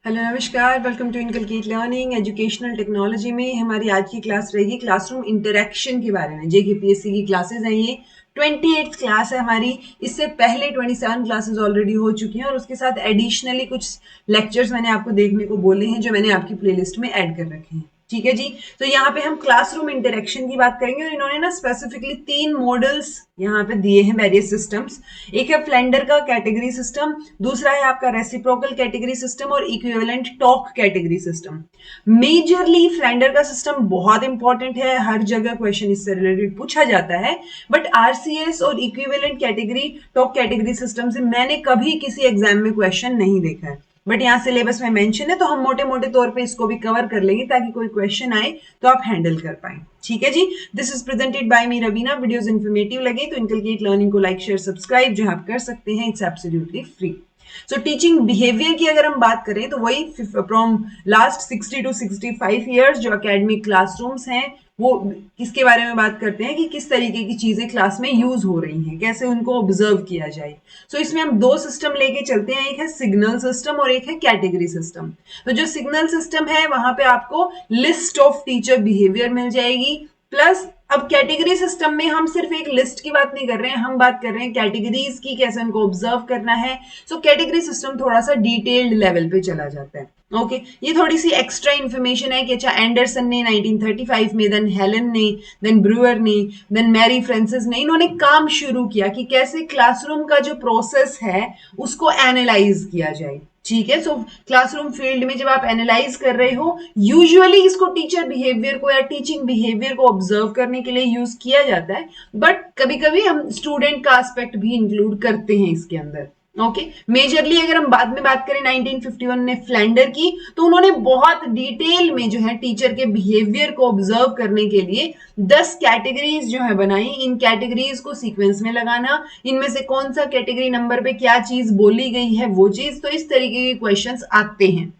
Hello नमस्कार, welcome to inculcate learning educational technology में हमारी आज की क्लास रहेगी क्लासरूम इंटरेक्शन के बारे में। जेकेपीएससी की क्लासेस हैं ये 28th क्लास है हमारी। इससे पहले 27 क्लासेस ऑलरेडी हो चुकी हैं और उसके साथ एडिशनली कुछ लेक्चर्स मैंने आपको देखने को बोले हैं जो मैंने आपकी प्लेलिस्ट में ऐड कर रखे हैं। ठीक है जी। तो यहाँ पे हम क्लासरूम इंटरेक्शन की बात करेंगे और इन्होंने ना स्पेसिफिकली 3 मॉडल्स यहाँ पे दिए हैं वेरियस सिस्टम्स। एक है फ्लेंडर का कैटेगरी सिस्टम, दूसरा है आपका रेसिप्रोकल कैटेगरी सिस्टम और equivalent talk category system. Majorly Flander का सिस्टम बहुत इंपॉर्टेंट है, हर जगह क्वेश्चन इससे रिलेटेड पूछा जाता है। बट आरसीएस और equivalent category talk category system से मैंने कभी किसी एग्जाम में क्वेश्चन नहीं देखा है, बट यहाँ सिलेबस में मेंशन है तो हम मोटे मोटे तौर पे इसको भी कवर कर लेंगे ताकि कोई क्वेश्चन आए तो आप हैंडल कर पाए। ठीक है जी। This is presented by me Raveena. Videos informative लगे तो इनकलकेट लर्निंग को लाइक शेयर सब्सक्राइब जो आप कर सकते हैं, it's absolutely free. So teaching behaviour की अगर हम बात करें तो वही फ्रॉम लास्ट 60 टू 65 ईयर्स जो एकेडमिक क्लासरूम्स हैं वो किसके बारे में बात करते हैं कि किस तरीके की चीजें क्लास में यूज हो रही हैं, कैसे उनको ऑब्जर्व किया जाए। सो इसमें हम 2 सिस्टम लेके चलते हैं, एक है सिग्नल सिस्टम और एक है कैटेगरी सिस्टम। तो जो सिग्नल सिस्टम है वहां पे आपको लिस्ट ऑफ टीचर बिहेवियर मिल जाएगी, प्लस अब कैटेगरी सिस्टम में हम सिर्फ एक लिस्ट की बात नहीं कर रहे हैं, हम बात कर रहे हैं कैटेगरीज की, कैसे उनको ऑब्जर्व करना है। सो कैटेगरी सिस्टम थोड़ा सा डिटेल्ड लेवल पे चला जाता है। ओके ये थोड़ी सी एक्स्ट्रा इन्फॉर्मेशन है कि अच्छा एंडरसन ने 1935 में, देन हेलन ने, देन ब्रूअर ने, देन मैरी फ्रांसिस ने, इन्होंने काम शुरू किया कि कैसे क्लासरूम का जो प्रोसेस है उसको एनालाइज किया जाए। ठीक है। सो क्लासरूम फील्ड में जब आप एनालाइज कर रहे हो, यूजुअली इसको टीचर बिहेवियर को या टीचिंग बिहेवियर को ऑब्जर्व करने के लिए यूज किया जाता है, बट कभी कभी हम स्टूडेंट का एस्पेक्ट भी इंक्लूड करते हैं इसके अंदर। ओके मेजरली अगर हम बाद में बात करें 1951 ने फ्लैंडर की, तो उन्होंने बहुत डिटेल में जो है टीचर के बिहेवियर को ऑब्जर्व करने के लिए 10 कैटेगरीज जो है बनाई। इन कैटेगरीज को सीक्वेंस में लगाना, इनमें से कौन सा कैटेगरी नंबर पे क्या चीज बोली गई है वो चीज, तो इस तरीके के क्वेश्चंस आते हैं।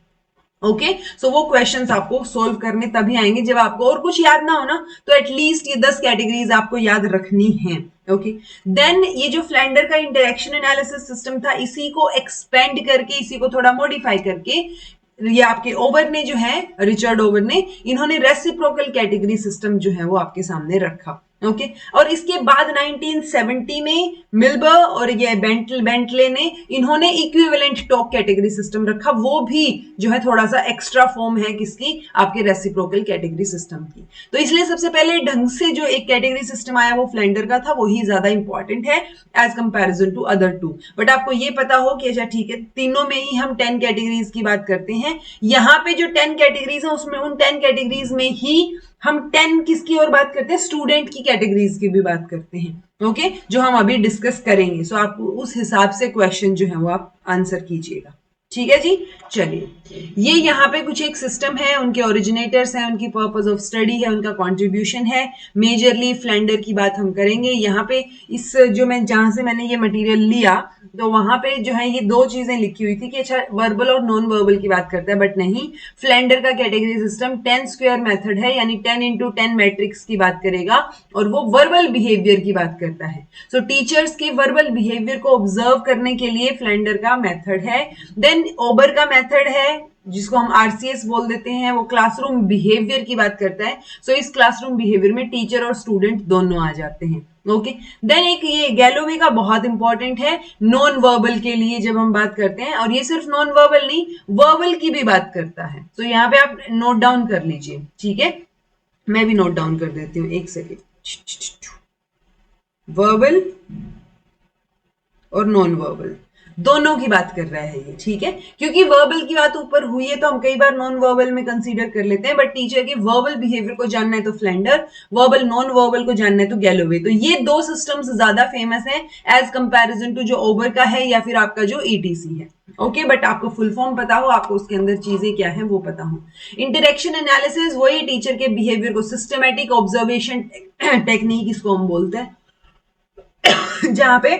ओके सो वो क्वेश्चंस आपको सोल्व करने तभी आएंगे जब आपको और कुछ याद ना हो ना, तो एटलीस्ट ये 10 कैटेगरीज आपको याद रखनी है। ओके देन ये जो फ्लैंडर का इंटरेक्शन एनालिसिस सिस्टम था, इसी को एक्सपेंड करके, इसी को थोड़ा मॉडिफाई करके ये आपके ओवर ने जो है, रिचर्ड ओवर ने, इन्होंने रेसिप्रोकल कैटेगरी सिस्टम जो है वो आपके सामने रखा। ओके और इसके बाद 1970 में मिल्बर और ये बेंटले ने, इन्होंने इक्विवेलेंट टॉक कैटेगरी सिस्टम रखा। वो भी जो है थोड़ा सा एक्स्ट्रा फॉर्म है किसकी, आपके रेसिप्रोकल कैटेगरी सिस्टम की। तो इसलिए सबसे पहले ढंग से जो एक कैटेगरी सिस्टम आया वो फ्लेंडर का था, वही ज्यादा इंपॉर्टेंट है as comparison to other 2। But आपको ये पता हो कि अच्छा ठीक है, तीनों में ही हम 10 कैटेगरीज की बात करते हैं। यहाँ पे जो 10 कैटेगरीज है उसमें उन 10 कैटेगरीज में ही हम 10 किसकी और बात करते हैं, स्टूडेंट की कैटेगरीज की भी बात करते हैं। ओके जो हम अभी डिस्कस करेंगे। सो आप उस हिसाब से क्वेश्चन जो है वो आप आंसर कीजिएगा। ठीक है जी। चलिए ये यहाँ पे कुछ एक सिस्टम है, उनके ओरिजिनेटर्स हैं, उनकी पर्पस ऑफ स्टडी है, उनका कंट्रीब्यूशन है। मेजरली फ्लेंडर की बात हम करेंगे यहाँ पे। इस जो मैं जहां से मैंने ये मटेरियल लिया तो वहां पे जो है ये 2 चीजें लिखी हुई थी कि अच्छा वर्बल और नॉन वर्बल की बात करता है, बट नहीं, फ्लेंडर का कैटेगरी सिस्टम 10 स्क्वायर मेथड है, यानी 10 into 10 मैट्रिक्स की बात करेगा और वो वर्बल बिहेवियर की बात करता है। सो टीचर्स के वर्बल बिहेवियर को ऑब्जर्व करने के लिए फ्लेंडर का मेथड है। देन ओबर का मेथड है जिसको हम आरसीएस बोल देते हैं, वो क्लासरूम बिहेवियर की बात करता है। सो इस क्लासरूम बिहेवियर में टीचर और स्टूडेंट दोनों आ जाते हैं। ओके देन एक ये गैलोवे का बहुत इंपॉर्टेंट है नॉन वर्बल के लिए जब हम बात करते हैं, और ये सिर्फ नॉन वर्बल नहीं, वर्बल की भी बात करता है। तो यहाँ पे आप नोट डाउन कर लीजिए। ठीक है मैं भी नोट डाउन कर देती हूँ, एक सेकेंड। वर्बल और नॉन वर्बल दोनों की बात कर रहा है ये। ठीक है क्योंकि वर्बल की बात ऊपर हुई है तो हम कई बार नॉन वर्बल में कंसीडर कर लेते हैं, बट टीचर के वर्बल बिहेवियर को जानना है तो फ्लेंडर, वर्बल नॉन वर्बल को जानना है तो गैलोवे। तो ये 2 सिस्टम्स ज्यादा फेमस हैं एज कंपैरिजन टू जो ओबर का है या फिर आपका जो ईटीसी है। ओके बट आपको फुल फॉर्म पता हो, आपको उसके अंदर चीजें क्या है वो पता हो। इंटरेक्शन एनालिसिस वही टीचर के बिहेवियर को सिस्टमैटिक ऑब्जर्वेशन टेक्निक इसको हम बोलते हैं, जहां पे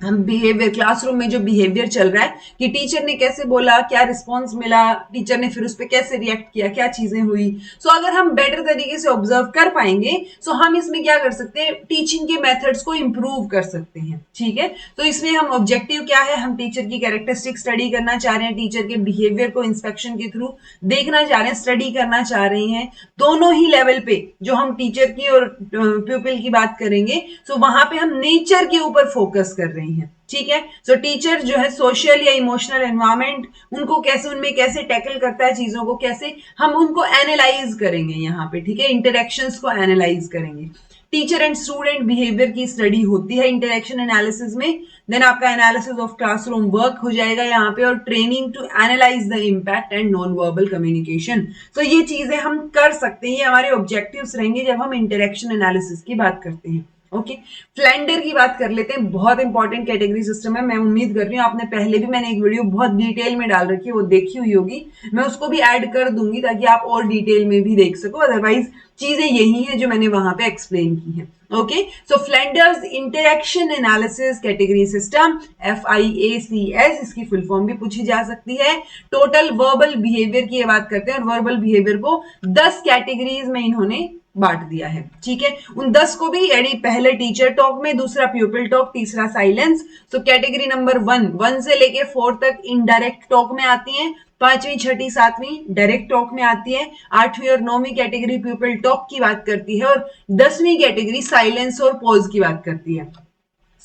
हम बिहेवियर, क्लासरूम में जो बिहेवियर चल रहा है कि टीचर ने कैसे बोला, क्या रिस्पॉन्स मिला, टीचर ने फिर उस पर कैसे रिएक्ट किया, क्या चीजें हुई। सो अगर हम बेटर तरीके से ऑब्जर्व कर पाएंगे सो हम इसमें क्या कर सकते हैं, टीचिंग के मेथड्स को इंप्रूव कर सकते हैं। ठीक है, तो इसमें हम ऑब्जेक्टिव क्या है, हम टीचर की कैरेक्टरिस्टिक स्टडी करना चाह रहे हैं, टीचर के बिहेवियर को इंस्पेक्शन के थ्रू देखना चाह रहे हैं, स्टडी करना चाह रहे हैं। दोनों ही लेवल पे जो हम टीचर की और प्यूपिल की बात करेंगे सो वहां पे हम नेचर के ऊपर फोकस कर रहे हैं। ठीक है, सो टीचर जो है सोशल या इमोशनल एनवायरमेंट उनको कैसे, उनमें कैसे टैकल करता है चीजों को, कैसे हम उनको एनालाइज करेंगे यहाँ पे। ठीक है, इंटरेक्शंस को एनालाइज करेंगे। टीचर एंड स्टूडेंट बिहेवियर की स्टडी होती है इंटरेक्शन एनालिसिस में। देन आपका एनालिसिस ऑफ क्लासरूम वर्क हो जाएगा यहाँ पे, और training to analyze the impact and non verbal communication. तो ये चीजें हम कर सकते हैं, ये हमारे ऑब्जेक्टिव्स रहेंगे जब हम इंटरेक्शन एनालिसिस की बात करते हैं। ओके, फ्लेंडर की बात कर लेते हैं। बहुत इंपॉर्टेंट कैटेगरी सिस्टम है। मैं उम्मीद कर रही हूँ आपने पहले भी, मैंने एक वीडियो बहुत डिटेल में डाल रखी है, वो देखी हुई होगी। मैं उसको भी ऐड कर दूंगी ताकि आप और डिटेल में भी देख सको। अदरवाइज चीजें यही है जो मैंने वहां पे एक्सप्लेन की है। Okay, so Flanders interaction analysis category system, FIACS, इसकी फुल फॉर्म भी पूछी जा सकती है। टोटल वर्बल बिहेवियर की बात करते हैं, और वर्बल बिहेवियर को 10 कैटेगरीज में इन्होंने बांट दिया है। ठीक है, उन 10 को भी, यानी पहले टीचर टॉक में, दूसरा प्यूपिल टॉक, तीसरा साइलेंस। सो कैटेगरी नंबर 1 से लेके 4 तक इनडायरेक्ट टॉक में आती है, 5वीं 6ठी 7वीं डायरेक्ट टॉक में आती है, 8वीं और 9वीं कैटेगरी प्यूपिल टॉक की बात करती है, और 10वीं कैटेगरी साइलेंस और पॉज की बात करती है।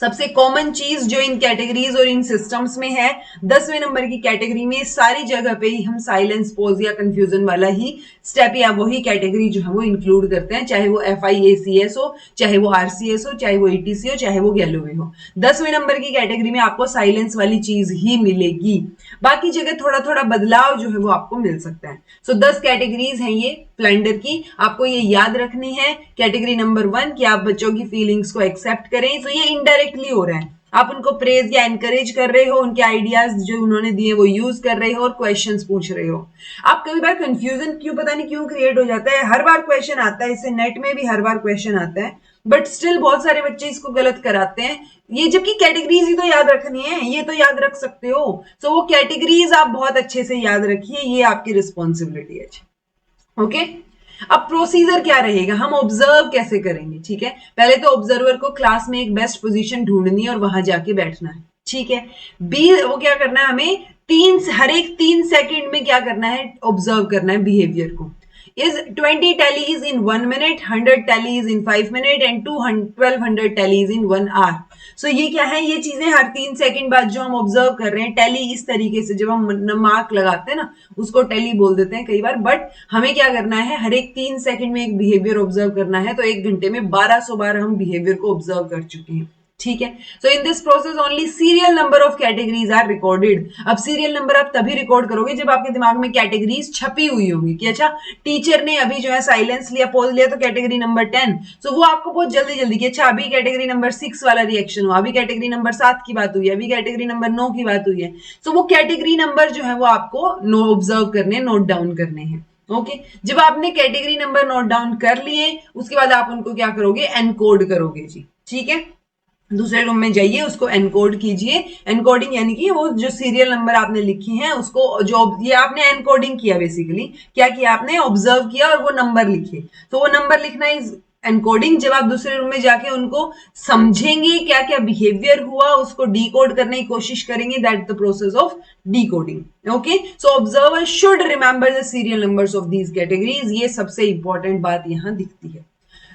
सबसे कॉमन चीज जो इन कैटेगरीज और इन सिस्टम्स में है, 10वें नंबर की कैटेगरी में सारी जगह पे ही हम साइलेंस, पॉज या कंफ्यूजन वाला ही स्टेप या वही कैटेगरी जो है वो इंक्लूड करते हैं, चाहे वो FIACS हो, चाहे वो RCS हो, चाहे वो ETC हो, चाहे वो गैलोवे हो। 10वें नंबर की कैटेगरी में आपको साइलेंस वाली चीज ही मिलेगी, बाकी जगह थोड़ा थोड़ा बदलाव जो है वो आपको मिल सकता है। सो 10 कैटेगरीज हैं ये फ्लेंडर की, आपको ये याद रखनी है। कैटेगरी नंबर 1 कि आप बच्चों की फीलिंग्स को एक्सेप्ट करें। सो ये इनडायरेक्टली हो रहा है, आप उनको प्रेज या एनकरेज कर रहे हो, उनके आइडियाज जो उन्होंने दिए वो यूज कर रहे हो और क्वेश्चंस पूछ रहे हो। आप कई बार कंफ्यूजन क्यों, पता नहीं क्यों क्रिएट हो जाता है, हर बार क्वेश्चन आता है, इससे नेट में भी हर बार क्वेश्चन आता है, बट स्टिल बहुत सारे बच्चे इसको गलत कराते हैं। ये जबकि कैटेगरीज ही तो याद रखनी है, ये तो याद रख सकते हो। सो वो कैटेगरीज आप बहुत अच्छे से याद रखिए, ये आपकी रिस्पॉन्सिबिलिटी है। ओके, अब प्रोसीजर क्या रहेगा, हम ऑब्जर्व कैसे करेंगे। ठीक है, पहले तो ऑब्जर्वर को क्लास में एक बेस्ट पोजीशन ढूंढनी है और वहां जाके बैठना है। ठीक है, वो क्या करना है, हमें हर एक 3 सेकंड में क्या करना है, ऑब्जर्व करना है बिहेवियर को। is 20 tallies in 1 minute, 100 tallies in 5 minutes and 1200 tallies in 1 hour। सो ये क्या है, ये चीजें हर 3 सेकंड बाद जो हम ऑब्जर्व कर रहे हैं, टैली इस तरीके से जब हम मार्क लगाते हैं ना, उसको टैली बोल देते हैं कई बार, बट हमें क्या करना है, हर एक 3 सेकंड में एक बिहेवियर ऑब्जर्व करना है। तो 1 घंटे में 1200 बार हम बिहेवियर को ऑब्जर्व कर चुके हैं। ठीक है, so in this process only serial number of categories are recorded. अब सीरियल नंबर आप तभी रिकॉर्ड करोगे जब आपके दिमाग में कैटेगरीज छपी हुई होंगी कि अच्छा टीचर ने अभी जो है साइलेंस लिया, पॉज लिया, तो कैटेगरी नंबर 10। सो वो आपको बहुत जल्दी जल्दी कि अच्छा अभी कैटेगरी नंबर 6 वाला रिएक्शन हुआ, अभी कैटेगरी नंबर 7 की बात हुई है, अभी कैटेगरी नंबर 9 की बात हुई है। सो वो कैटेगरी नंबर जो है वो आपको ऑब्जर्व करने, नोट डाउन करने हैं। ओके, जब आपने कैटेगरी नंबर नोट डाउन कर लिए, उसके बाद आप उनको क्या करोगे, एनकोड करोगे जी। ठीक है, दूसरे रूम में जाइए, उसको एनकोड कीजिए। एनकोडिंग यानी कि वो जो सीरियल नंबर आपने लिखी हैं उसको, जो ये आपने एनकोडिंग किया, बेसिकली क्या किया आपने, ऑब्जर्व किया और वो नंबर लिखे। तो वो नंबर लिखना इज एनकोडिंग। जब आप दूसरे रूम में जाके उनको समझेंगे क्या क्या बिहेवियर हुआ, उसको डीकोड करने की कोशिश करेंगे, that the process of decoding. Okay, so observer should remember the serial numbers of these categories. ये सबसे इंपॉर्टेंट बात यहां दिखती है।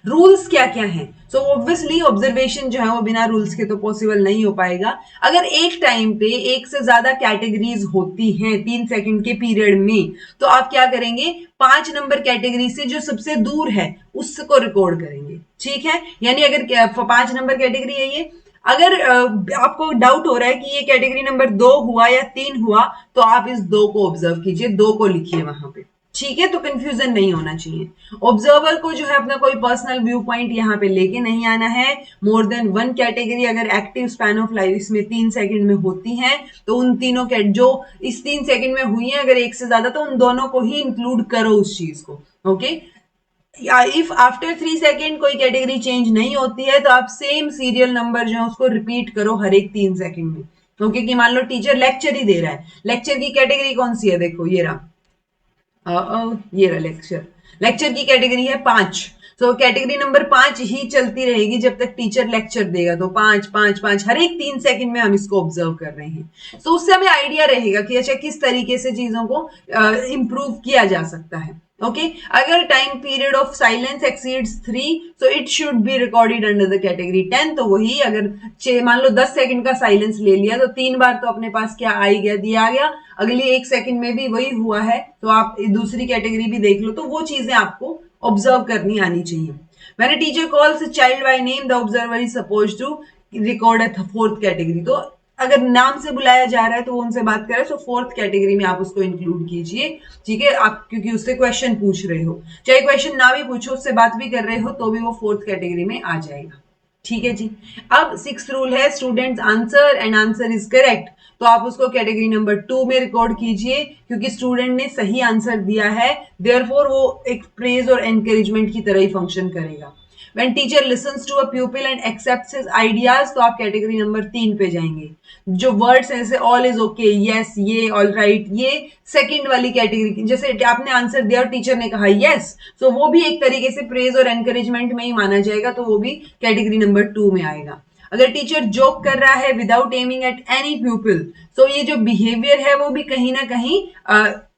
रूल्स क्या क्या हैं, सो ऑब्वियसली ऑब्जर्वेशन जो है वो बिना रूल्स के तो पॉसिबल नहीं हो पाएगा। अगर एक टाइम पे एक से ज्यादा कैटेगरीज होती हैं 3 सेकंड के पीरियड में, तो आप क्या करेंगे, 5 नंबर कैटेगरी से जो सबसे दूर है उसको रिकॉर्ड करेंगे। ठीक है, यानी अगर 5 नंबर कैटेगरी है ये, अगर आपको डाउट हो रहा है कि ये कैटेगरी नंबर 2 हुआ या 3 हुआ, तो आप इस 2 को ऑब्जर्व कीजिए, 2 को लिखिए वहां पे। ठीक है, तो कंफ्यूजन नहीं होना चाहिए। ऑब्जर्वर को जो है अपना कोई पर्सनल व्यू पॉइंट यहाँ पे लेके नहीं आना है। मोर देन 1 कैटेगरी अगर एक्टिव स्पैन ऑफ लाइफ इसमें 3 सेकंड में होती हैं, तो उन तीनों के जो इस 3 सेकंड में हुई हैं, अगर एक से ज्यादा, तो उन दोनों को ही इंक्लूड करो उस चीज को। ओके, इफ आफ्टर 3 सेकेंड कोई कैटेगरी चेंज नहीं होती है तो आप सेम सीरियल नंबर जो है उसको रिपीट करो हर एक 3 सेकेंड में। क्योंकि मान लो टीचर लेक्चर ही दे रहा है, लेक्चर की कैटेगरी कौन सी है, देखो ये रहा, ये रहा लेक्चर, लेक्चर की कैटेगरी है 5। तो कैटेगरी नंबर 5 ही चलती रहेगी जब तक टीचर लेक्चर देगा, तो 5 5 5 हर एक 3 सेकंड में हम इसको ऑब्जर्व कर रहे हैं। तो उससे हमें आइडिया रहेगा कि अच्छा किस तरीके से चीजों को इंप्रूव किया जा सकता है। ओके अगर time period of silence exceeds 3 so it should be recorded under the category 10। तो वही अगर मान लो 10 सेकंड का साइलेंस ले लिया तो 3 बार तो अपने पास क्या आ गया, दिया आ गया, अगली 1 सेकंड में भी वही हुआ है तो आप दूसरी कैटेगरी भी देख लो, तो वो चीजें आपको ऑब्जर्व करनी आनी चाहिए। When a teacher calls a child by name, the observer is supposed to record a fourth category। तो अगर नाम से बुलाया जा रहा है तो वो उनसे बात कर रहा है तो फोर्थ कैटेगरी में आप उसको इंक्लूड कीजिए। ठीक है, आप क्योंकि उससे क्वेश्चन पूछ रहे हो, चाहे क्वेश्चन ना भी पूछो उससे बात भी कर रहे हो तो भी वो फोर्थ कैटेगरी में आ जाएगा। ठीक है जी। अब 6th रूल है students answer and answer is correct, तो आप उसको कैटेगरी नंबर 2 में रिकॉर्ड कीजिए क्योंकि स्टूडेंट ने सही आंसर दिया है, देयरफॉर वो एक प्रेज और एनकरेजमेंट की तरह ही फंक्शन करेगा। When teacher listens to a pupil and accepts his ideas, तो आप कैटेगरी नंबर 3 पे जाएंगे। जो वर्ड्स हैं जैसे ऑल इज ओके, यस, ये, ऑल राइट, ये सेकंड वाली कैटेगरी, जैसे आपने आंसर दिया और टीचर ने कहा यस, तो वो भी एक तरीके से प्रेज और एनकरेजमेंट में ही माना जाएगा, तो वो भी कैटेगरी नंबर 2 में आएगा। अगर टीचर जोक कर रहा है विदाउट एमिंग एट एनी प्यूपिल, तो ये जो बिहेवियर है वो भी कहीं ना कहीं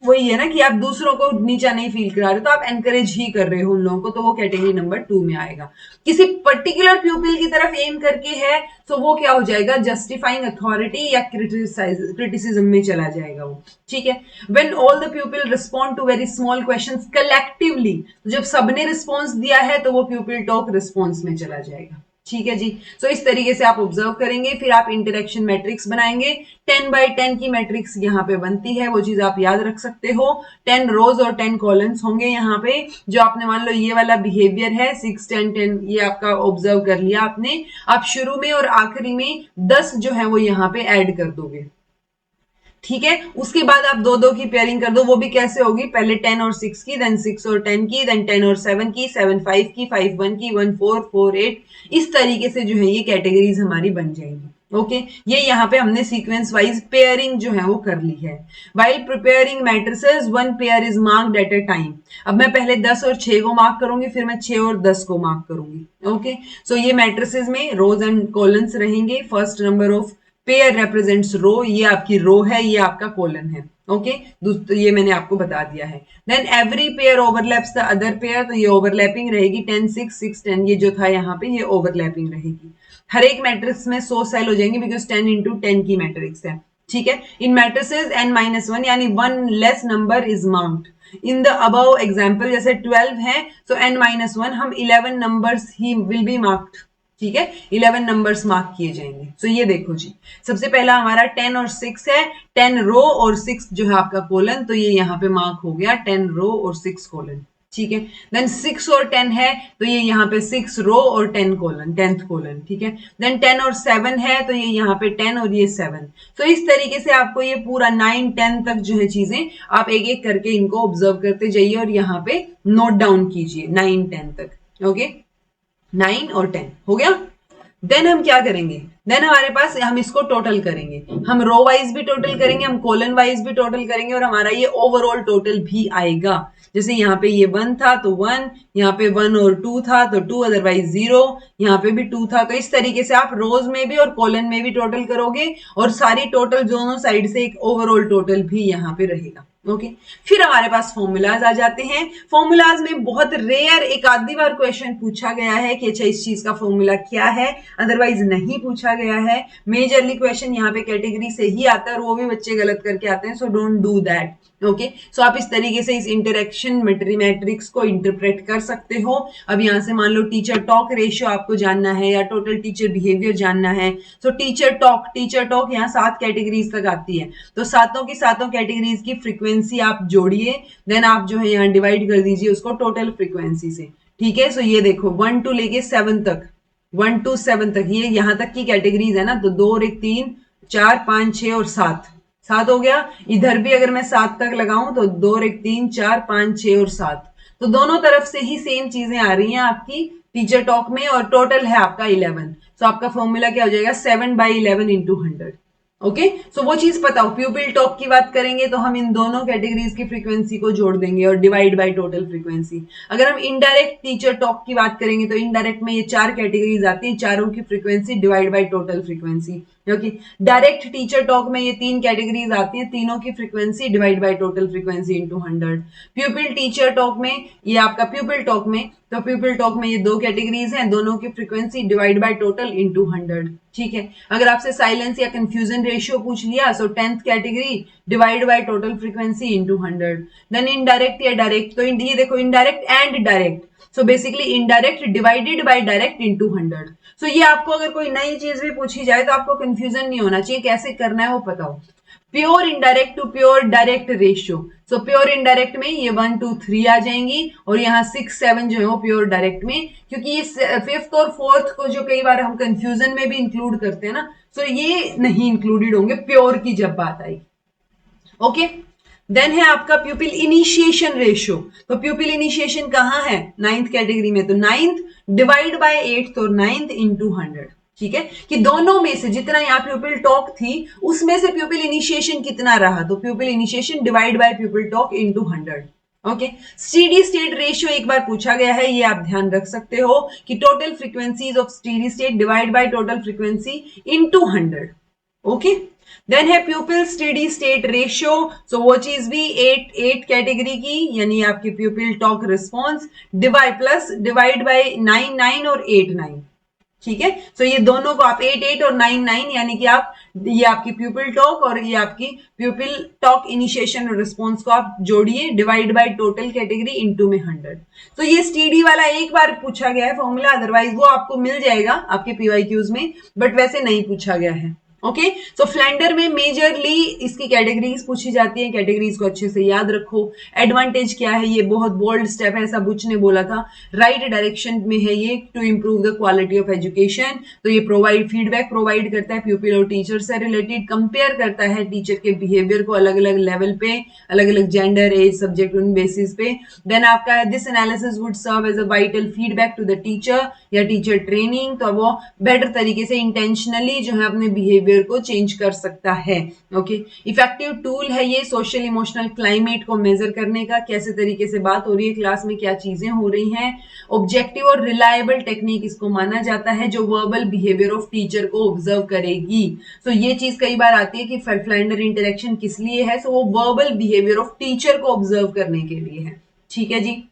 वही है ना कि आप दूसरों को नीचा नहीं फील करा रहे, तो आप एनकरेज ही कर रहे हो उन लोगों को, तो वो कैटेगरी नंबर 2 में आएगा। किसी पर्टिकुलर प्यूपिल की तरफ एम करके है तो वो क्या हो जाएगा, जस्टिफाइंग अथॉरिटी या क्रिटिसिज्म में चला जाएगा वो। ठीक है, when all the pupil respond to very small questions collectively, जब सबने रिस्पॉन्स दिया है तो वो प्यूपिल टॉक रिस्पॉन्स में चला जाएगा। ठीक है जी। सो इस तरीके से आप ऑब्जर्व करेंगे, फिर आप इंटरेक्शन मैट्रिक्स बनाएंगे। 10 बाई 10 की मैट्रिक्स यहाँ पे बनती है, वो चीज आप याद रख सकते हो। 10 रोज और 10 कॉलम्स होंगे यहाँ पे। जो आपने मान लो ये वाला बिहेवियर है 6 10 10, ये आपका ऑब्जर्व कर लिया आपने। आप शुरू में और आखिरी में 10 जो है वो यहाँ पे ऐड कर दोगे। ठीक है, उसके बाद आप दो दो की पेयरिंग कर दो, वो भी कैसे होगी, पहले 10 और 6 की, देन 6 और 10 की, देन 10 और 7 की, 7 5 की, 5 1 की, 1 4 4 8, इस तरीके से जो है ये कैटेगरीज हमारी बन जाएंगी। ओके ये यहाँ पे हमने सीक्वेंस वाइज पेयरिंग जो है वो कर ली है। While preparing matrices 1 pair is marked at a time. अब मैं पहले 10 और 6 को मार्क करूंगी, फिर मैं 6 और 10 को मार्क करूंगी। ओके सो ये मैट्रिसेस में रोज एंड कॉलम्स रहेंगे। First number of pair represents row, ये आपकी रो है, ये आपका कॉलम है। ओके तो ये मैंने आपको बता दिया है। Then every pair overlaps the other pair, तो ये ओवरलैपिंग रहेगी 10 6 6 10, ये जो था यहाँ पे ये ओवरलैपिंग रहेगी। हर एक मैट्रिक्स में 100 सेल हो जाएंगे बिकॉज 10 इंटू 10 की मैट्रिक्स है। ठीक है, इन मैट्रिसेस n-1 यानी 1 less number is marked in the above example. जैसे 12 है तो n-1 हम 11 numbers he will be marked. ठीक है, 11 नंबर्स मार्क किए जाएंगे। तो ये देखो जी, सबसे पहला हमारा 10 और 6 है, 10 रो और 6 जो है आपका कोलन, तो ये यहाँ पे मार्क हो गया 10 रो और 6 कोलन। ठीक है, देन 6 और 10 है तो ये यहाँ पे 6 रो और 10 कोलन, 10th कोलन। ठीक है, देन 10 और 7 है तो ये यहाँ पे 10 और ये 7। तो इस तरीके से आपको ये पूरा 9 10 तक जो है चीजें आप एक एक करके इनको ऑब्जर्व करते जाइए और यहाँ पे नोट डाउन कीजिए 9 10 तक। ओके 9 और 10 हो गया। देन हम क्या करेंगे, देन हमारे पास हम इसको टोटल करेंगे, हम रो वाइज भी टोटल करेंगे, हम कॉलन वाइज भी टोटल करेंगे और हमारा ये ओवरऑल टोटल भी आएगा। जैसे यहाँ पे ये 1 था तो 1, यहाँ पे 1 और 2 था तो 2, अदरवाइज 0, यहाँ पे भी 2 था। तो इस तरीके से आप रोज में भी और कॉलन में भी टोटल करोगे और सारी टोटल दोनों साइड से एक ओवरऑल टोटल भी यहाँ पे रहेगा। ओके फिर हमारे पास फॉर्मूलाज आ जाते हैं। फॉर्मूलाज में बहुत रेयर एक आधी बार क्वेश्चन पूछा गया है कि अच्छा इस चीज का फॉर्मूला क्या है, अदरवाइज नहीं पूछा गया है। मेजरली क्वेश्चन यहाँ पे कैटेगरी से ही आता है और वो भी बच्चे गलत करके आते हैं, so don't do that. Okay so आप इस तरीके से इस इंटरेक्शन मैट्रिक्स को इंटरप्रेट कर सकते हो। अब यहाँ से मान लो टीचर टॉक रेशियो आपको जानना है या टोटल टीचर बिहेवियर जानना है, सो टीचर टॉक यहाँ 7 कैटेगरीज तक आती है, तो सातों की सातों कैटेगरीज की फ्रीक्वेंसी आप जोड़िए, देन आप जो है यहाँ डिवाइड कर दीजिए उसको टोटल फ्रीक्वेंसी से। ठीक है, सो ये देखो 1 to लेके 7 तक, 1 to 7 तक ये यहाँ तक की कैटेगरीज है ना, तो 2 और 1 3 4 5 6 और 7 हो गया। इधर भी अगर मैं 7 तक लगाऊं तो 2 और 1 3 4 5 6 और 7, तो दोनों तरफ से ही सेम चीजें आ रही हैं आपकी टीचर टॉक में, और टोटल है आपका 11। तो आपका फॉर्मूला क्या हो जाएगा 7/11 इंटू 100। ओके, सो वो चीज पता हो। प्यूपिल टॉक की बात करेंगे तो हम इन दोनों कैटेगरीज की फ्रीक्वेंसी को जोड़ देंगे और डिवाइड बाय टोटल फ्रीक्वेंसी। अगर हम इनडायरेक्ट टीचर टॉक की बात करेंगे तो इनडायरेक्ट में ये 4 कैटेगरीज आती है, चारों की frequency divide by total frequency. क्योंकि डायरेक्ट टीचर टॉक में ये 3 कैटेगरीज आती हैं, तीनों की frequency divide by total frequency into 100। प्यूपिल teacher talk में ये आपका प्यूपिल टॉक में, तो प्यूपिल टॉक में ये 2 कैटेगरीज हैं, दोनों की frequency divide by total into 100। ठीक है, अगर आपसे साइलेंस या कंफ्यूजन रेशियो पूछ लिया, so 10th category divide by total frequency into 100। Then indirect या डायरेक्ट, तो ये देखो indirect and direct, so basically indirect divided by direct into 100। So ये आपको अगर कोई नई चीज भी पूछी जाए तो आपको कंफ्यूजन नहीं होना चाहिए, कैसे करना है वो पता हो। Pure indirect to pure direct ratio, so pure indirect में ये 1 2 3 आ जाएंगी, और यहाँ 6 7 जो है वो प्योर डायरेक्ट में, क्योंकि ये 5th और 4th को जो कई बार हम कंफ्यूजन में भी इंक्लूड करते हैं ना, सो ये नहीं इंक्लूडेड होंगे प्योर की जब बात आई। ओके, देन है आपका प्यूपिल इनिशिएशन रेशियो। तो प्यूपिल इनिशिएशन कहाँ है 9th कैटेगरी में, तो 9th डिवाइड बाय 8th और 9th इंटू 100। ठीक है, कि दोनों में से जितना यहाँ प्यूपिल टॉक थी उसमें से प्यूपिल इनिशिएशन कितना रहा, तो प्यूपिल initiation divide by प्यूपिल talk into 100। Okay, steady state ratio एक बार पूछा गया है, ये आप ध्यान रख सकते हो कि total frequencies of steady state divide by total frequency into 100। Okay, then है pupil steady state ratio, so वो चीज भी 8 कैटेगरी की, यानी आपकी pupil talk response divide by 9 9 और 8 9। ठीक है, सो ये दोनों को आप 8 8 और 9 9, यानी कि आप ये आपकी प्यूपिल टॉक और ये आपकी प्यूपिल टॉक इनिशिएशन और रिस्पॉन्स को आप जोड़िए divide by total category into में 100। तो ये स्टीडी वाला एक बार पूछा गया है फॉर्मूला, अदरवाइज वो आपको मिल जाएगा आपके पीवाईक्यूज में, बट वैसे नहीं पूछा गया है। ओके, सो फ्लैंडर में मेजरली इसकी कैटेगरीज पूछी जाती है, कैटेगरीज को अच्छे से याद रखो। एडवांटेज क्या है, ये बहुत बोल्ड स्टेप है, ऐसा बुच ने बोला था, राइट डायरेक्शन में है ये to improve the quality of education. तो ये फीडबैक प्रोवाइड करता है प्यूपिल और टीचर से रिलेटेड, कंपेयर करता है टीचर के बिहेवियर को अलग अलग लेवल पे, अलग अलग जेंडर एज सब्जेक्ट उन बेसिस पे। देन आपका this analysis would serve as a vital feedback to the teacher या टीचर ट्रेनिंग, तो वो बेटर तरीके से इंटेंशनली जो है अपने बिहेवियर को चेंज कर सकता है। ओके, इफेक्टिव टूल है ये सोशल इमोशनल क्लाइमेट को मेजर करने का, कैसे तरीके से बात हो रही है क्लास में, क्या चीजें हो रही हैं। ऑब्जेक्टिव और रिलायबल टेक्निक इसको माना जाता है जो वर्बल बिहेवियर ऑफ टीचर को ऑब्जर्व करेगी। सो ये चीज कई बार आती है कि फ्लैंडर इंटरेक्शन किस लिए है, सो वो वर्बल बिहेवियर ऑफ टीचर को ऑब्जर्व करने के लिए है। ठीक है जी,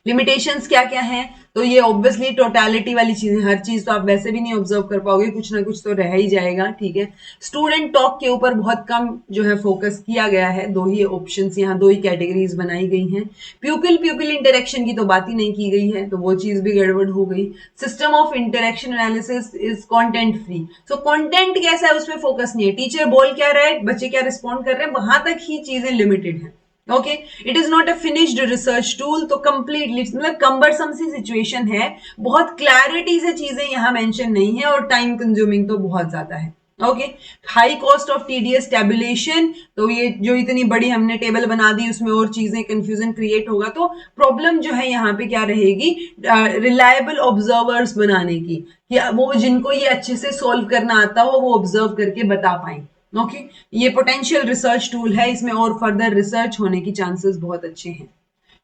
लिमिटेशंस क्या क्या हैं, तो ये ऑब्वियसली टोटलिटी वाली चीजें, हर चीज तो आप वैसे भी नहीं ऑब्जर्व कर पाओगे, कुछ ना कुछ तो रह ही जाएगा। ठीक है, स्टूडेंट टॉक के ऊपर बहुत कम जो है फोकस किया गया है, 2 ही ऑप्शंस यहाँ 2 ही कैटेगरीज बनाई गई हैं। प्यूपिल इंटरेक्शन की तो बात ही नहीं की गई है, तो वो चीज भी गड़बड़ हो गई। System of interaction analysis is content free, so content कैसा है उसमें फोकस नहीं है, टीचर बोल क्या रहा है, बच्चे क्या रिस्पॉन्ड कर रहे हैं, वहां तक ही चीजें लिमिटेड है। Okay, it is not a finished research tool, तो कंप्लीटली मतलब कम्बरसम सी सिचुएशन है, बहुत क्लैरिटी से चीजें यहां मेंशन नहीं है, और टाइम कंज्यूमिंग तो बहुत ज्यादा है। Okay, high cost of TDS tabulation, तो ये जो इतनी बड़ी हमने टेबल बना दी उसमें और चीजें कंफ्यूजन क्रिएट होगा, तो प्रॉब्लम जो है यहाँ पे क्या रहेगी, रिलायबल ऑब्जर्वर्स बनाने की, कि वो जिनको ये अच्छे से सोल्व करना आता हो वो ऑब्जर्व करके बता पाए। ओके, ये पोटेंशियल रिसर्च टूल है, इसमें और फर्दर रिसर्च होने की चांसेस बहुत अच्छे हैं।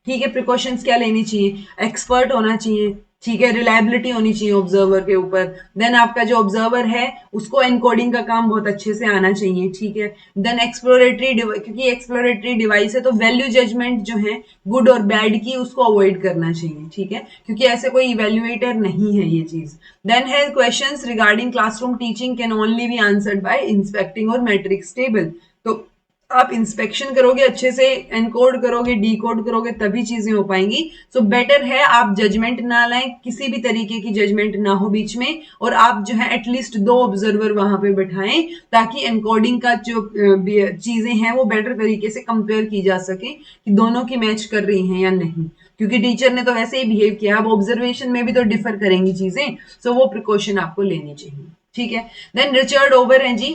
ठीक है, प्रिकॉशंस क्या लेनी चाहिए, एक्सपर्ट होना चाहिए, ठीक है, रिलायबिलिटी होनी चाहिए ऑब्जर्वर के ऊपर। देन आपका जो ऑब्जर्वर है उसको एनकोडिंग का काम बहुत अच्छे से आना चाहिए। ठीक है, देन एक्सप्लोरेटरी, क्योंकि एक्सप्लोरेटरी डिवाइस है तो वैल्यू जजमेंट जो है गुड और बैड की उसको अवॉइड करना चाहिए। ठीक है, क्योंकि ऐसे कोई इवेल्युएटर नहीं है ये चीज। देन है questions regarding classroom teaching can only be answered bye inspecting और मैट्रिक्स टेबल, तो आप इंस्पेक्शन करोगे, अच्छे से एनकोड करोगे, डीकोड करोगे, तभी चीजें हो पाएंगी। सो बेटर है आप जजमेंट ना लाएं, किसी भी तरीके की जजमेंट ना हो बीच में, और आप जो है एटलीस्ट 2 ऑब्जर्वर वहां पे बैठाएं, ताकि एनकोडिंग का जो चीजें हैं वो बेटर तरीके से कंपेयर की जा सके कि दोनों की मैच कर रही हैं या नहीं, क्योंकि टीचर ने तो वैसे ही बिहेव किया, अब ऑब्जर्वेशन में भी तो डिफर करेंगी चीजें, सो वो प्रिकॉशन आपको लेनी चाहिए। ठीक है, देन रिचर्ड ओवर है जी,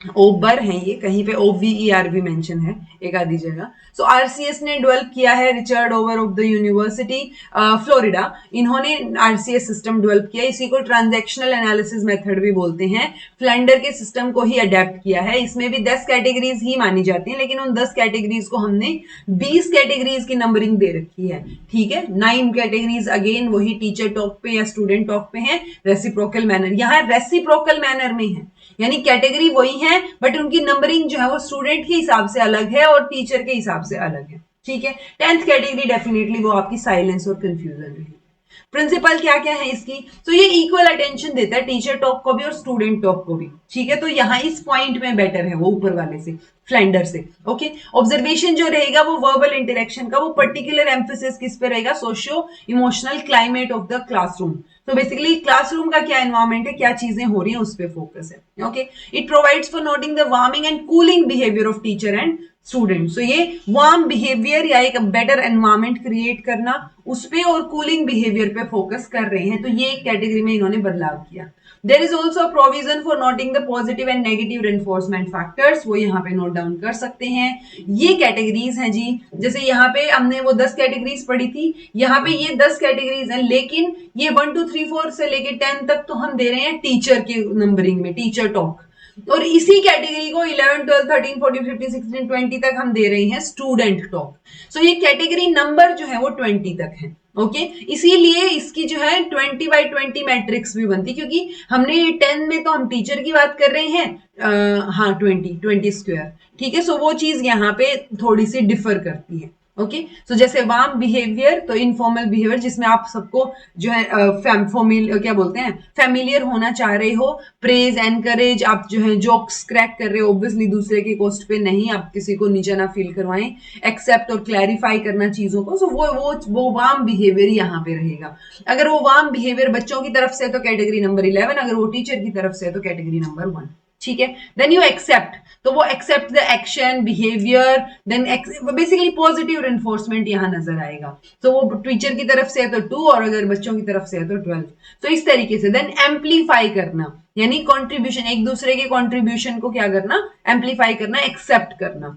ओबर है ये, कहीं पे OVER भी मेंशन है एक आधी जगह। सो आरसीएस ने डेवलप किया है, Richard over of the university Florida, इन्होंने आरसीएस सिस्टम डेवलप किया। इसी को ट्रांजैक्शनल एनालिसिस मेथड भी बोलते हैं। फ्लैंडर के सिस्टम को ही अडेप्ट किया है। इसमें भी 10 कैटेगरीज ही मानी जाती हैं, लेकिन उन 10 कैटेगरीज को हमने 20 कैटेगरीज की नंबरिंग दे रखी है। ठीक है, 9 कैटेगरीज अगेन वही टीचर टॉक पे या स्टूडेंट टॉक पे है। रेसिप्रोकल मैनर, यहाँ रेसिप्रोकल मैनर में है, यानी कैटेगरी वही है बट उनकी नंबरिंग जो है वो स्टूडेंट के हिसाब से अलग है और टीचर के हिसाब से अलग है। ठीक है, 10th कैटेगरी डेफिनेटली वो आपकी साइलेंस और कंफ्यूजन रहेगी। प्रिंसिपल क्या क्या है इसकी, तो ये इक्वल अटेंशन देता है टीचर टॉक को भी और स्टूडेंट टॉक को भी। ठीक है, तो यहाँ इस पॉइंट में बेटर है वो ऊपर वाले से, फ्लेंडर से। ओके, ऑब्जर्वेशन जो रहेगा वो वर्बल इंटरेक्शन का, वो पर्टिकुलर एम्फोसिस किस पे रहेगा, socio emotional climate of the classroom. तो बेसिकली क्लासरूम का क्या एनवायरमेंट है, क्या चीजें हो रही हैं, उस पर फोकस है। Okay, it provides for noting the warming and cooling behaviour of teacher and student. So ये वार्म बिहेवियर या एक बेटर एनवायरमेंट क्रिएट करना उस पे और कूलिंग बिहेवियर पे फोकस कर रहे हैं, तो ये एक कैटेगरी में इन्होंने बदलाव किया। There is also provision for noting the positive and negative reinforcement factors, वो यहाँ पे नोट डाउन कर सकते हैं। ये कैटेगरीज हैं जी, जैसे यहाँ पे हमने वो 10 कैटेगरीज पढ़ी थी, यहाँ पे ये 10 कैटेगरीज हैं, लेकिन ये 1 2 3 4 से लेके 10 तक तो हम दे रहे हैं टीचर की नंबरिंग में, टीचर टॉक। और इसी कैटेगरी को 11 12 13 14 15 16 20 तक हम दे रहे हैं स्टूडेंट टॉक। सो ये कैटेगरी नंबर जो है वो 20 तक है। ओके, इसीलिए इसकी जो है 20/20 मैट्रिक्स भी बनती, क्योंकि हमने 10 में तो हम टीचर की बात कर रहे हैं, हाँ 20 स्क्वायर। ठीक है, सो वो चीज यहाँ पे थोड़ी सी डिफर करती है। ओके, सो जैसे वार्म बिहेवियर तो इनफॉर्मल बिहेवियर, जिसमें आप सबको जो है क्या बोलते हैं, फैमिलियर होना चाह रहे हो। प्रेज एनकरेज, आप जो है जोक्स क्रैक कर रहे हो, ऑब्वियसली दूसरे के कॉस्ट पे नहीं, आप किसी को नीचा ना फील करवाएं। एक्सेप्ट और क्लैरिफाई करना चीजों को, सो वो वार्म बिहेवियर यहाँ पे रहेगा। अगर वो वार्म बिहेवियर बच्चों की तरफ से है तो कैटेगरी नंबर 11, अगर वो टीचर की तरफ से है तो कैटेगरी नंबर 1। ठीक है, देन यू एक्सेप्ट, तो वो accept the action behaviour, then basically positive reinforcement यहाँ नजर आएगा। तो वो टीचर की तरफ से है तो 2 और अगर बच्चों की तरफ से है तो 12। तो इस तरीके से देन एम्पलीफाई करना, यानी कॉन्ट्रीब्यूशन, एक दूसरे के कॉन्ट्रीब्यूशन को क्या करना, एम्पलीफाई करना, एक्सेप्ट करना।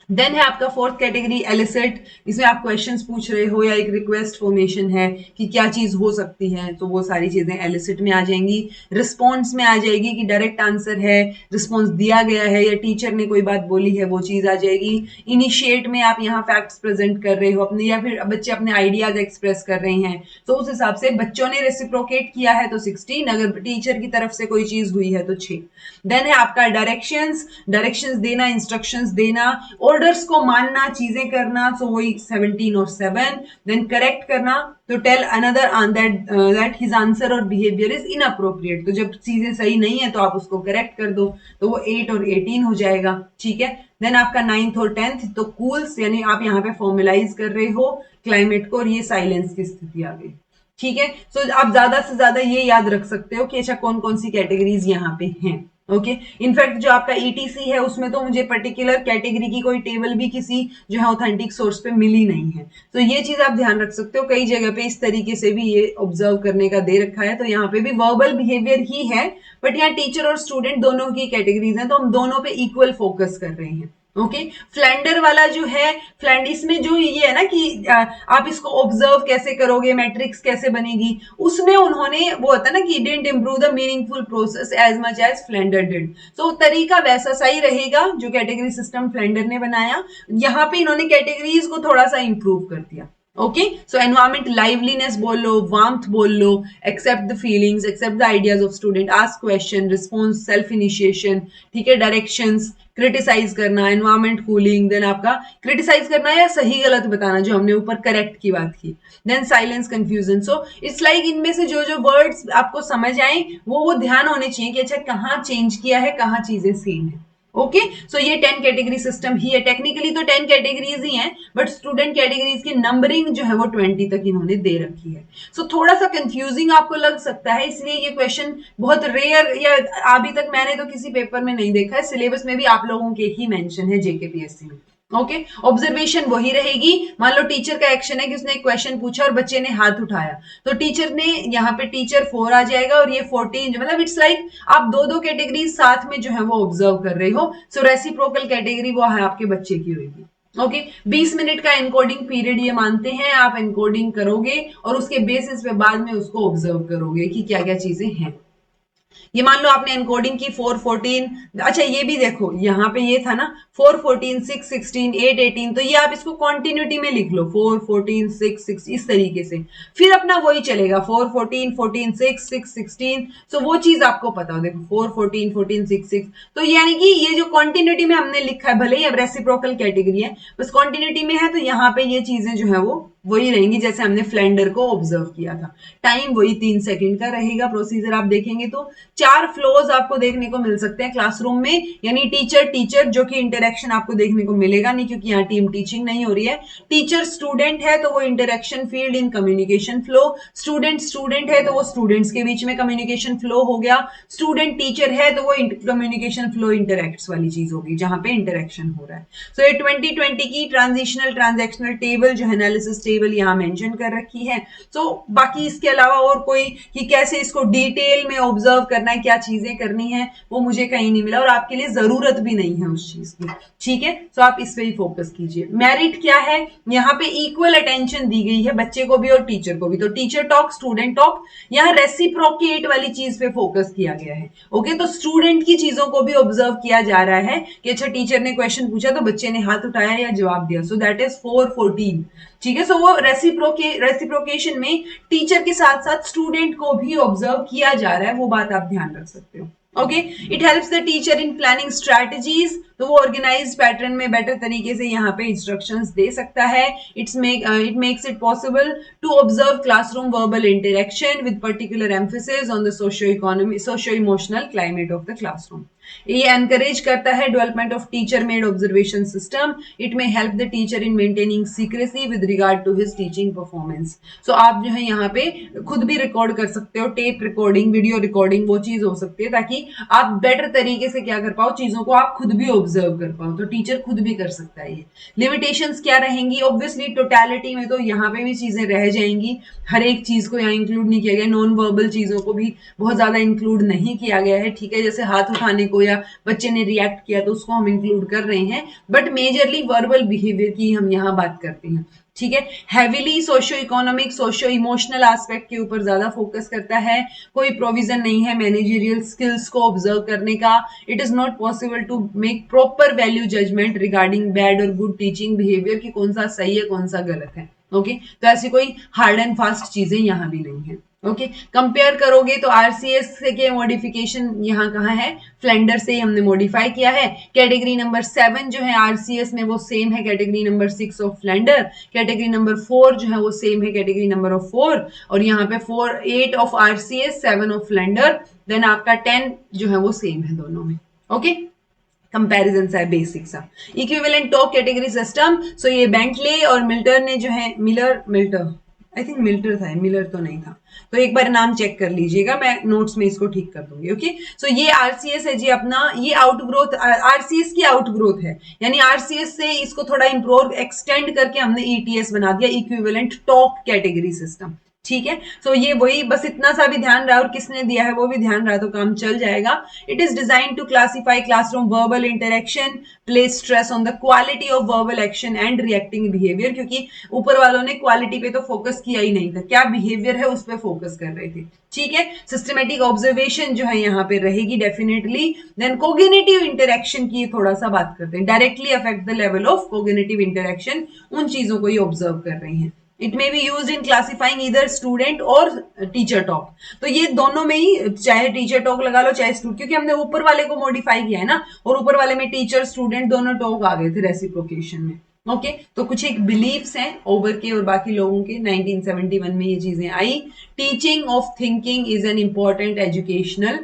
देन है आपका 4th कैटेगरी एलिसिट, इसमें आप क्वेश्चंस पूछ रहे हो या एक रिक्वेस्ट फॉर्मेशन है कि क्या चीज हो सकती है, तो वो सारी चीजें एलिसिट में आ जाएंगी। रिस्पॉन्स में आ जाएगी कि डायरेक्ट आंसर है, रिस्पॉन्स दिया गया है या टीचर ने कोई बात बोली है, वो चीज आ जाएगी। इनिशिएट में आप यहाँ फैक्ट्स प्रेजेंट कर रहे हो अपने, या फिर बच्चे अपने आइडियाज एक्सप्रेस कर रहे हैं, तो उस हिसाब से बच्चों ने रेसिप्रोकेट किया है तो 16, अगर टीचर की तरफ से कोई चीज हुई है तो 6। देन है आपका डायरेक्शंस, डायरेक्शंस देना, इंस्ट्रक्शंस देना, ऑर्डर्स को मानना, चीजें करना, सो वही 17 और 7। देन करेक्ट करना, तो tell another on that his answer और बिहेवियर इज इनअप्रोप्रिएट, तो जब चीजें सही नहीं है तो आप उसको करेक्ट कर दो, तो वो 8 और 18 हो जाएगा। ठीक है, देन आपका 9th और 10th तो कूल्स, यानी आप यहाँ पे फॉर्मुलाइज कर रहे हो क्लाइमेट को, और ये साइलेंस की स्थिति आ गई। ठीक है, सो आप ज्यादा से ज्यादा ये याद रख सकते हो कि अच्छा कौन कौन सी कैटेगरीज यहाँ पे हैं। ओके, इनफैक्ट जो आपका ईटीसी है उसमें तो मुझे पर्टिकुलर कैटेगरी की कोई टेबल भी किसी जो है ऑथेंटिक सोर्स पे मिली नहीं है, तो ये चीज आप ध्यान रख सकते हो। कई जगह पे इस तरीके से भी ये ऑब्जर्व करने का दे रखा है, तो यहाँ पे भी वर्बल बिहेवियर ही है, बट यहाँ टीचर और स्टूडेंट दोनों की कैटेगरीज हैं, तो हम दोनों पे इक्वल फोकस कर रहे हैं। ओके, फ्लैंडर वाला जो है, फ्लैंड इसमें जो ये है ना कि आप इसको ऑब्जर्व कैसे करोगे, मैट्रिक्स कैसे बनेगी, उसमें उन्होंने वो होता है ना कि didn't improve the meaningful process as much as Flander did, तो तरीका वैसा सही रहेगा जो कैटेगरी सिस्टम फ्लैंडर ने बनाया। यहाँ पे इन्होंने कैटेगरीज को थोड़ा सा इंप्रूव कर दिया। ओके, सो एनवायरमेंट लाइवलीनेस बोल लो, वार्मथ बोल लो, accept the feelings, accept the ideas of student, ask question, response, self initiation. ठीक है, डायरेक्शंस, क्रिटिसाइज करना, एनवायरमेंट कूलिंग, देन आपका क्रिटिसाइज करना या सही गलत बताना, जो हमने ऊपर करेक्ट की बात की, then silence, confusion. So it's like इनमें से जो जो वर्ड्स आपको समझ आए वो ध्यान होने चाहिए कि अच्छा कहाँ चेंज किया है, कहाँ चीजें सेम है। ओके, सो ये 10 कैटेगरी सिस्टम ही है। टेक्निकली तो 10 कैटेगरीज ही हैं, बट स्टूडेंट कैटेगरीज की नंबरिंग जो है वो 20 तक इन्होंने दे रखी है। सो थोड़ा सा कंफ्यूजिंग आपको लग सकता है, इसलिए ये क्वेश्चन बहुत रेयर, या अभी तक मैंने तो किसी पेपर में नहीं देखा है, सिलेबस में भी आप लोगों के ही मेंशन है जेकेपीएससी में। ओके, ऑब्जर्वेशन वही रहेगी। मान लो टीचर का एक्शन है कि उसने एक क्वेश्चन पूछा और बच्चे ने हाथ उठाया, तो टीचर ने यहाँ पे टीचर 4 आ जाएगा और ये 14, मतलब इट्स लाइक आप दो दो कैटेगरी साथ में जो है वो ऑब्जर्व कर रहे हो। सो रेसिप्रोकल कैटेगरी वो है आपके बच्चे की होगी। ओके, 20 मिनट का एनकोडिंग पीरियड ये मानते हैं, आप एनकोडिंग करोगे और उसके बेसिस पे बाद में उसको ऑब्जर्व करोगे कि क्या क्या चीजें हैं। ये मान लो आपने एनकोडिंग की 414, अच्छा ये भी देखो यहाँ पे ये था ना 414 616 818, तो ये आप इसको कॉन्टिन्यूटी में लिख लो 414 6 इस तरीके से, फिर अपना वही चलेगा 414 14 6 6 16। सो वो चीज आपको पता हो, देखो 414 14 6 6, तो यानी कि ये जो कॉन्टिन्यूटी में हमने लिखा है, भले ही अब रेसिप्रोकल कैटेगरी है बस कॉन्टिन्यूटी में है, तो यहाँ पे ये चीजें जो है वो वही रहेंगी जैसे हमने फ्लेंडर को ऑब्जर्व किया था। टाइम वही 3 सेकंड का रहेगा। प्रोसीजर आप देखेंगे तो 4 फ्लोज आपको देखने को मिल सकते हैं क्लासरूम में, यानी टीचर टीचर जो कि इंटरेक्शन आपको देखने को मिलेगा नहीं, क्योंकि यहाँ टीम टीचिंग नहीं हो रही है। टीचर स्टूडेंट है तो वो interaction field in communication flow, student student है तो वो स्टूडेंट्स के बीच में कम्युनिकेशन फ्लो हो गया, स्टूडेंट टीचर है तो वो कम्युनिकेशन फ्लो इंटरेक्ट्स वाली चीज होगी जहां पे इंटरेक्शन हो रहा है। सो ये 2020 की ट्रांजिशनल ट्रांजैक्शनल टेबल जो एनालिसिस टेबल यहाँ मेंशन कर रखी है। सो बाकी इसके अलावा और कोई कि कैसे इसको डिटेल में ऑब्जर्व करना है, क्या चीजें करनी है, वो मुझे कहीं नहीं मिला और आपके लिए जरूरत भी नहीं है उस चीज की। ठीक है, तो आप इस पे ही फोकस कीजिए। मेरिट क्या है, यहाँ पे इक्वल अटेंशन दी गई है बच्चे को भी और टीचर को भी, तो टीचर टॉक स्टूडेंट टॉक, यहाँ रेसिप्रोकेट वाली चीज पे फोकस किया गया है। ओके, तो स्टूडेंट की चीजों को भी ऑब्जर्व किया जा रहा है कि अच्छा टीचर ने क्वेश्चन पूछा तो बच्चे ने हाथ उठाया या जवाब दिया, सो दैट इज 414। ठीक है, सो वो रेसिप्रोकेशन में टीचर के साथ साथ स्टूडेंट को भी ऑब्जर्व किया जा रहा है, वो बात आप ध्यान रख सकते हो। Okay, it helps the teacher in planning strategies, तो वो ऑर्गेनाइज पैटर्न में बेटर तरीके से यहाँ पे इंस्ट्रक्शंस दे सकता है। It makes it possible to observe classroom verbal interaction with particular emphasis on the socio emotional climate of the classroom. ये एनकरेज करता है development of teacher made observation system. It may help the teacher in maintaining secrecy with regard to his teaching performance. So आप जो है यहाँ पे खुद भी रिकॉर्ड कर सकते हो, टेप रिकॉर्डिंग वीडियो रिकॉर्डिंग वो चीज हो सकती है, ताकि आप बेटर तरीके से क्या कर पाओ, चीजों को आप खुद भी ऑब्जर्व कर पाओ, तो टीचर खुद भी कर सकता है ये। लिमिटेशंस क्या रहेंगी, ऑब्वियसली टोटलिटी में तो यहाँ पे भी चीजें रह जाएंगी, हर एक चीज को यहाँ इंक्लूड नहीं किया गया, नॉन वर्बल चीजों को भी बहुत ज्यादा इंक्लूड नहीं किया गया है। ठीक है, जैसे हाथ उठाने को या बच्चे ने रिएक्ट किया तो उसको हम इंक्लूड कर रहे हैं, बट मेजरली वर्बल बिहेवियर की हम यहाँ बात करते हैं। ठीक है, heavily socio economic socio emotional aspect के ऊपर ज्यादा फोकस करता है। कोई प्रोविजन नहीं है मैनेजरियल स्किल्स को ऑब्जर्व करने का। It is not possible to make proper value judgement regarding bad और गुड टीचिंग बिहेवियर की कौन सा सही है कौन सा गलत है। ओके, तो ऐसी कोई हार्ड एंड फास्ट चीजें यहाँ भी नहीं है। ओके, कंपेयर करोगे तो आरसीएस के मॉडिफिकेशन यहाँ कहाँ है, फ्लेंडर से ही हमने मॉडिफाई किया है। कैटेगरी नंबर 7 जो है आरसीएस में वो सेम है category number 6 of Flander. Category number 4 जो है वो सेम है कैटेगरी नंबर ऑफ 4, और यहाँ पे 8 ऑफ आरसीएस 7 ऑफ फ्लेंडर, देन आपका 10 जो है वो सेम है दोनों में। ओके, कंपैरिजन सा है बेसिक सा। इक्विवेलेंट टॉक कैटेगरी सिस्टम, सो ये बेंटले और मिल्टर ने जो है मिल्टर आई थिंक मिल्टर था, मिलर तो नहीं था, तो एक बार नाम चेक कर लीजिएगा, मैं नोट्स में इसको ठीक कर दूंगी। ओके, सो ये आरसीएस है जी अपना, ये आउटग्रोथ आरसीएस की आउटग्रोथ है, यानी आरसीएस से इसको थोड़ा इंप्रूव एक्सटेंड करके हमने ईटीएस बना दिया, इक्विवेलेंट टॉक कैटेगरी सिस्टम। ठीक है, सो ये वही बस इतना सा भी ध्यान रहा और किसने दिया है वो भी ध्यान रहा तो काम चल जाएगा। It is design to classify classroom verbal interaction, place stress on the quality of verbal action and reacting behaviour, क्योंकि ऊपर वालों ने क्वालिटी पे तो फोकस किया ही नहीं था, क्या बिहेवियर है उस पर फोकस कर रहे थे। ठीक है, सिस्टमेटिक ऑब्जर्वेशन जो है यहाँ पे रहेगी डेफिनेटली। देन कोग्निटिव इंटरेक्शन की थोड़ा सा बात करते हैं, directly affect the level of cognitive interaction, उन चीजों को ही ऑब्जर्व कर रहे हैं। It may be use in classifying इधर स्टूडेंट और टीचर टॉक, तो ये दोनों में ही चाहे टीचर टॉक लगा लो चाहे स्टूडेंट, क्योंकि हमने ऊपर वाले को मॉडिफाई किया है ना, और ऊपर वाले में टीचर स्टूडेंट दोनों टॉक आ गए थे रेसिप्रोकेशन में। ओके, तो कुछ एक बिलीव्स हैं ओवर के और बाकी लोगों के, 1971 में ये चीजें आई। Teaching of thinking is an important educational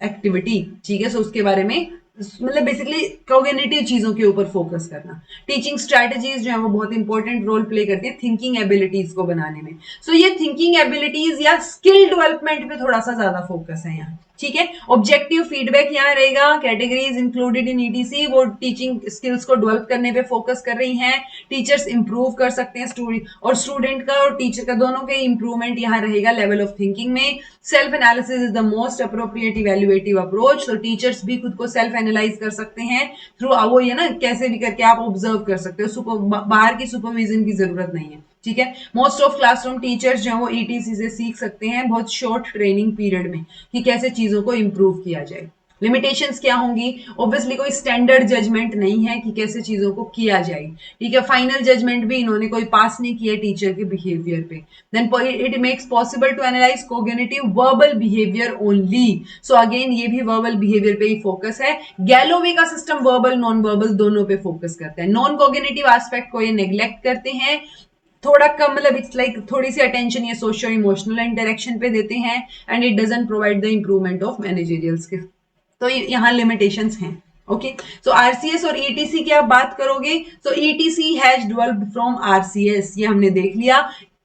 activity. ठीक है, सो उसके बारे में मतलब बेसिकली कॉग्निटिव चीजों के ऊपर फोकस करना। टीचिंग स्ट्रैटेजीज जो है वो बहुत इंपॉर्टेंट रोल प्ले करती है थिंकिंग एबिलिटीज को बनाने में। सो ये थिंकिंग एबिलिटीज या स्किल डेवलपमेंट पे थोड़ा सा ज्यादा फोकस है यहाँ। ठीक है। ऑब्जेक्टिव फीडबैक यहाँ रहेगा, कैटेगरीज इंक्लूडेड इन ईटीसी वो टीचिंग स्किल्स को डेवलप करने पे फोकस कर रही हैं, टीचर्स इंप्रूव कर सकते हैं स्टूडेंट का और टीचर का दोनों के इंप्रूवमेंट यहाँ रहेगा लेवल ऑफ थिंकिंग में। Self analysis is the most appropriate evaluative approach, तो टीचर्स भी खुद को सेल्फ एनालाइज कर सकते हैं थ्रू वो ये ना कैसे भी करके आप ऑब्जर्व कर सकते हो, बाहर की सुपरविजन की जरूरत नहीं है, ठीक है। मोस्ट ऑफ क्लासरूम टीचर्स जो है वो ईटीसी से सीख सकते हैं बहुत शॉर्ट ट्रेनिंग पीरियड में कि कैसे चीजों को इंप्रूव किया जाए। लिमिटेशंस क्या होंगी, ऑब्वियसली कोई स्टैंडर्ड जजमेंट नहीं है कि कैसे चीजों को किया जाए, ठीक है। फाइनल जजमेंट भी इन्होंने कोई पास नहीं किया टीचर के बिहेवियर पे। Then it makes possible to analyze cognitive verbal behaviour only, so again ये भी वर्बल बिहेवियर पे ही फोकस है। गैलोवे का सिस्टम वर्बल नॉन वर्बल दोनों पे फोकस करता है, नॉन कोग्निटिव एस्पेक्ट को ये नेग्लेक्ट करते हैं, थोड़ा कम, मतलब इट्स लाइक थोड़ी सी अटेंशन ये सोशल इमोशनल इंटरेक्शन पे देते हैं and it doesn't provide the improvement of managerial skills, तो यहाँ लिमिटेशंस हैं। ओके, सो आरसीएस और ईटीसी की आप बात करोगे, so ETC has developed from RCS, ये हमने देख लिया।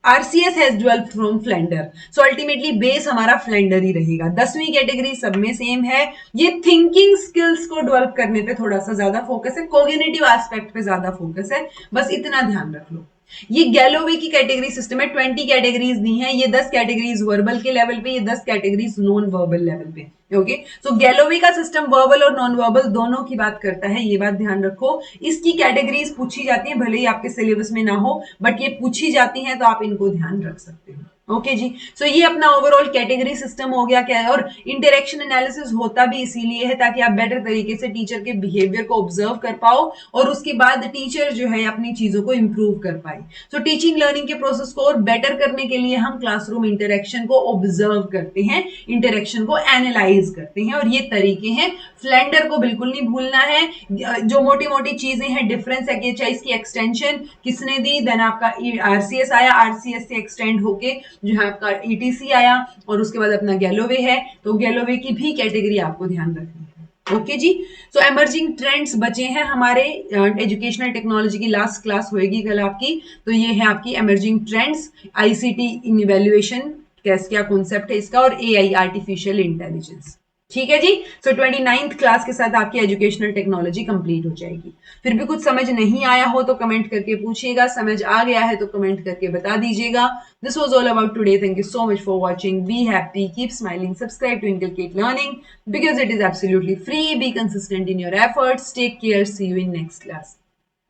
RCS has developed from Flander, so ultimately base हमारा फ्लेंडर ही रहेगा। 10वीं कैटेगरी सब में सेम है, ये थिंकिंग स्किल्स को डेवलप करने पे थोड़ा सा ज्यादा फोकस है, कोग्निटिव एस्पेक्ट पे ज्यादा फोकस है, बस इतना ध्यान रख लो। ये गैलोवे की कैटेगरी सिस्टम है, 20 कैटेगरीज दी हैं, ये 10 कैटेगरीज वर्बल के लेवल पे, ये 10 कैटेगरीज नॉन वर्बल लेवल पे। ओके, सो गैलोवे का सिस्टम वर्बल और नॉन वर्बल दोनों की बात करता है, ये बात ध्यान रखो। इसकी कैटेगरीज पूछी जाती है, भले ही आपके सिलेबस में ना हो, बट ये पूछी जाती है तो आप इनको ध्यान रख सकते हो। ओके जी, सो ये अपना ओवरऑल कैटेगरी सिस्टम हो गया क्या है, और इंटरेक्शन एनालिसिस होता भी इसीलिए है ताकि आप बेटर तरीके से टीचर के बिहेवियर को ऑब्जर्व कर पाओ और उसके बाद टीचर जो है अपनी चीजों को इंप्रूव कर पाए। सो टीचिंग लर्निंग के प्रोसेस को और बेटर करने के लिए हम क्लासरूम इंटरेक्शन को ऑब्जर्व करते हैं, इंटरेक्शन को एनालाइज करते हैं, और ये तरीके हैं। फ्लेंडर को बिल्कुल नहीं भूलना है, जो मोटी मोटी चीजें हैं, डिफरेंस है कि इसकी एक्सटेंशन किसने दी, देन आपका आरसीएस आया, आरसीएस से एक्सटेंड होके जो है आपका ईटीसी आया, और उसके बाद अपना गैलोवे है, तो गैलोवे की भी कैटेगरी आपको ध्यान रखनी है। ओके जी, सो एमर्जिंग ट्रेंड्स बचे हैं हमारे, एजुकेशनल टेक्नोलॉजी की लास्ट क्लास होएगी कल आपकी, तो ये है आपकी एमर्जिंग ट्रेंड्स, आईसीटी इन इवैल्यूएशन कैसे, क्या कॉन्सेप्ट है इसका, और एआई आर्टिफिशियल इंटेलिजेंस। ठीक है जी, सो 29th क्लास के साथ आपकी एजुकेशनल टेक्नोलॉजी कंप्लीट हो जाएगी। फिर भी कुछ समझ नहीं आया हो तो कमेंट करके पूछिएगा, समझ आ गया है तो कमेंट करके बता दीजिएगा। This was all about today, thank you so much for watching, be happy, keep smiling, subscribe to inculcate learning because it is absolutely free, be consistent in your efforts, take care, see you in next class.